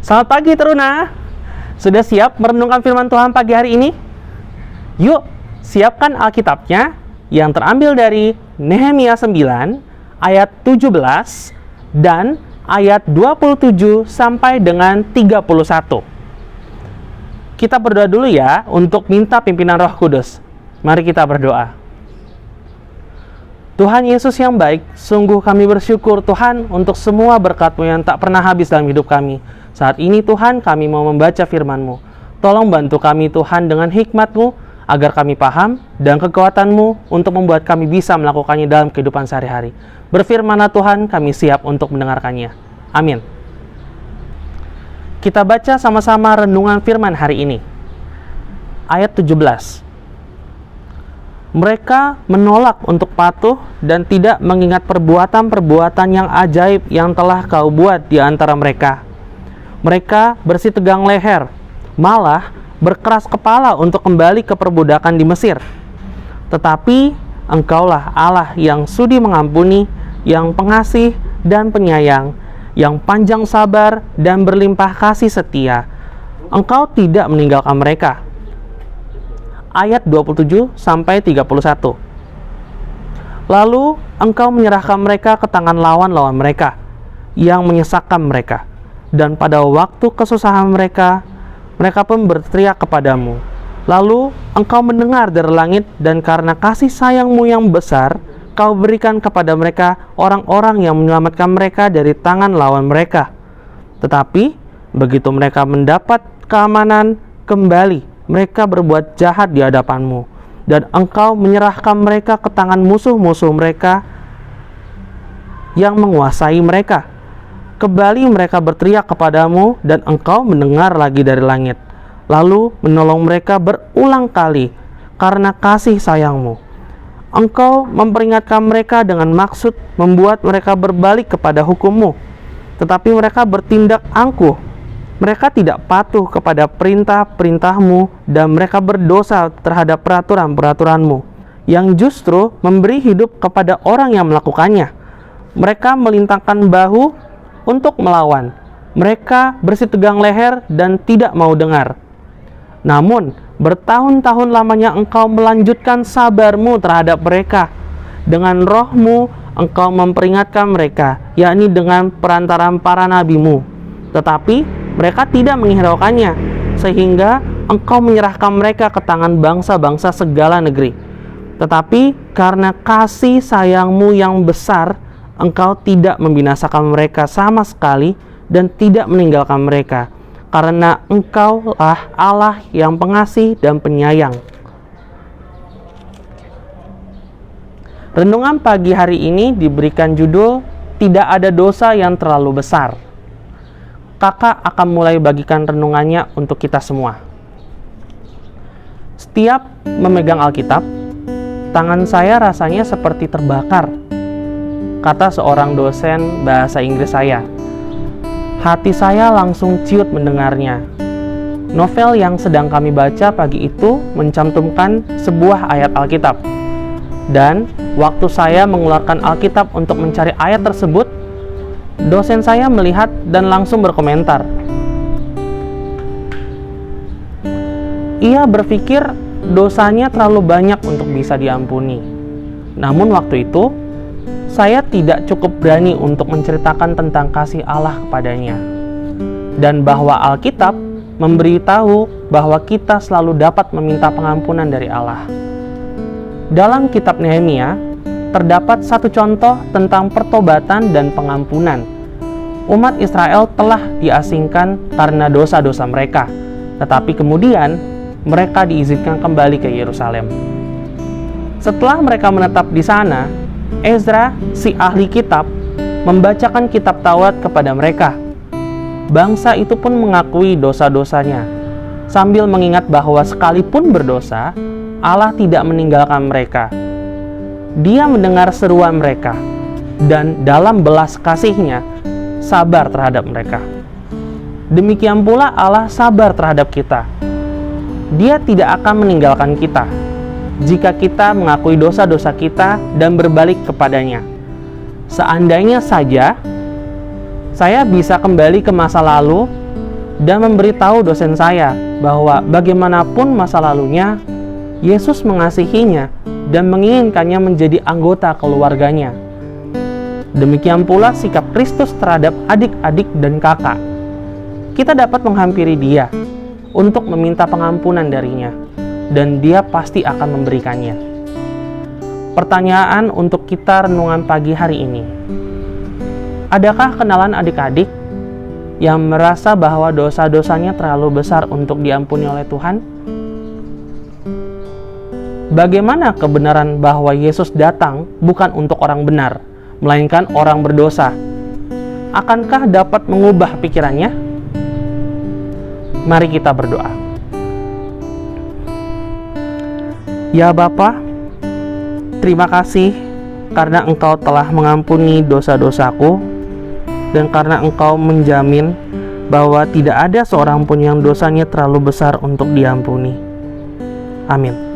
Selamat pagi Teruna. Sudah siap merenungkan firman Tuhan pagi hari ini? Yuk, siapkan Alkitabnya yang terambil dari Nehemia 9 ayat 17 dan ayat 27 sampai dengan 31. Kita berdoa dulu ya untuk minta pimpinan Roh Kudus. Mari kita berdoa. Tuhan Yesus yang baik, sungguh kami bersyukur Tuhan untuk semua berkat-Mu yang tak pernah habis dalam hidup kami. Saat ini Tuhan, kami mau membaca firman-Mu. Tolong bantu kami Tuhan dengan hikmat-Mu, agar kami paham dan kekuatan-Mu untuk membuat kami bisa melakukannya dalam kehidupan sehari-hari. Berfirman-Lah Tuhan, kami siap untuk mendengarkannya. Amin. Kita baca sama-sama renungan firman hari ini. Ayat 17. Mereka menolak untuk patuh dan tidak mengingat perbuatan-perbuatan yang ajaib yang telah Kau buat di antara mereka. Mereka bersitegang leher, malah berkeras kepala untuk kembali ke perbudakan di Mesir. Tetapi Engkaulah Allah yang sudi mengampuni, yang pengasih dan penyayang, yang panjang sabar dan berlimpah kasih setia. Engkau tidak meninggalkan mereka. Ayat 27 sampai 31. Lalu Engkau menyerahkan mereka ke tangan lawan-lawan mereka yang menyesakkan mereka. Dan pada waktu kesusahan mereka, mereka pun berteriak kepadamu. Lalu Engkau mendengar dari langit, dan karena kasih sayang-Mu yang besar, Kau berikan kepada mereka orang-orang yang menyelamatkan mereka dari tangan lawan mereka. Tetapi begitu mereka mendapat keamanan kembali, mereka berbuat jahat di hadapan-Mu, dan Engkau menyerahkan mereka ke tangan musuh-musuh mereka yang menguasai mereka. Kembali mereka berteriak kepadamu, dan Engkau mendengar lagi dari langit, lalu menolong mereka berulang kali karena kasih sayang-Mu. Engkau memperingatkan mereka dengan maksud membuat mereka berbalik kepada hukum-Mu, tetapi mereka bertindak angkuh. Mereka tidak patuh kepada perintah-perintah-Mu, dan mereka berdosa terhadap peraturan-peraturan-Mu, yang justru memberi hidup kepada orang yang melakukannya. Mereka melintangkan bahu untuk melawan. Mereka bersitegang leher dan tidak mau dengar. Namun, bertahun-tahun lamanya Engkau melanjutkan sabar-Mu terhadap mereka. Dengan Roh-Mu, Engkau memperingatkan mereka, yakni dengan perantaraan para nabi-Mu. Tetapi mereka tidak menghiraukannya, sehingga Engkau menyerahkan mereka ke tangan bangsa-bangsa segala negeri. Tetapi karena kasih sayang-Mu yang besar, Engkau tidak membinasakan mereka sama sekali dan tidak meninggalkan mereka, karena Engkaulah Allah yang pengasih dan penyayang. Renungan pagi hari ini diberikan judul Tidak Ada Dosa Yang Terlalu Besar. Kakak akan mulai bagikan renungannya untuk kita semua. Setiap memegang Alkitab, tangan saya rasanya seperti terbakar, kata seorang dosen bahasa Inggris saya. Hati saya langsung ciut mendengarnya. Novel yang sedang kami baca pagi itu mencantumkan sebuah ayat Alkitab. Dan waktu saya mengeluarkan Alkitab untuk mencari ayat tersebut, dosen saya melihat dan langsung berkomentar. Ia berpikir dosanya terlalu banyak untuk bisa diampuni. Namun waktu itu, saya tidak cukup berani untuk menceritakan tentang kasih Allah kepadanya, dan bahwa Alkitab memberitahu bahwa kita selalu dapat meminta pengampunan dari Allah. Dalam kitab Nehemia, terdapat satu contoh tentang pertobatan dan pengampunan. Umat Israel telah diasingkan karena dosa-dosa mereka, tetapi kemudian mereka diizinkan kembali ke Yerusalem. Setelah mereka menetap di sana, Ezra, si ahli kitab, membacakan kitab Taurat kepada mereka. Bangsa itu pun mengakui dosa-dosanya, sambil mengingat bahwa sekalipun berdosa, Allah tidak meninggalkan mereka. Dia mendengar seruan mereka, dan dalam belas kasih-Nya, sabar terhadap mereka. Demikian pula Allah sabar terhadap kita. Dia tidak akan meninggalkan kita jika kita mengakui dosa-dosa kita dan berbalik kepadanya. Seandainya saja saya bisa kembali ke masa lalu dan memberitahu dosen saya bahwa bagaimanapun masa lalunya, Yesus mengasihinya dan menginginkannya menjadi anggota keluarganya. Demikian pula sikap Kristus terhadap adik-adik dan kakak. Kita dapat menghampiri Dia untuk meminta pengampunan darinya, dan Dia pasti akan memberikannya. Pertanyaan untuk kita renungan pagi hari ini: adakah kenalan adik-adik yang merasa bahwa dosa-dosanya terlalu besar untuk diampuni oleh Tuhan? Bagaimana kebenaran bahwa Yesus datang bukan untuk orang benar, melainkan orang berdosa? Akankah dapat mengubah pikirannya? Mari kita berdoa. Ya Bapa, terima kasih karena Engkau telah mengampuni dosa-dosaku, dan karena Engkau menjamin bahwa tidak ada seorang pun yang dosanya terlalu besar untuk diampuni. Amin.